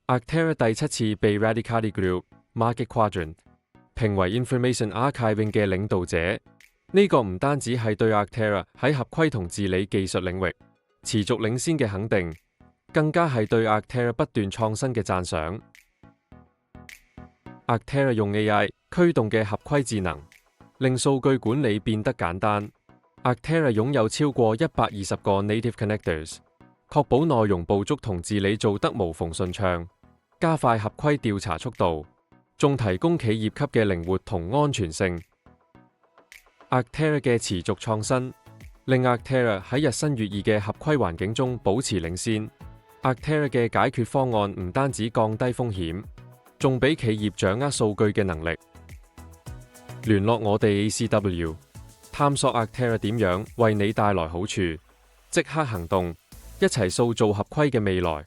Arctera 第7次被 Radicati Group Market Quadrant 評為 Information Archiving 嘅領導者。呢個唔單止係對 Arctera 喺合規同治理技術領域持續領先嘅肯定，更加係對 Arctera 不斷創新嘅讚賞。Arctera 用 AI 驅動嘅合規智能，令數據管理變得簡單。Arctera 擁有超過120個 native connectors， 確保內容捕捉同治理做得無縫順暢，加快合規調查速度，仲提供企業級嘅靈活同安全性。Arctera 嘅持續創新，令 Arctera 喺日新月異嘅合規環境中保持領先。Arctera 嘅解決方案唔單止降低風險，仲俾企業掌握數據嘅能力。聯絡我哋 ACW， 探索 Arctera 點樣為你帶來好處，即刻行動，一齊塑造合規嘅未來。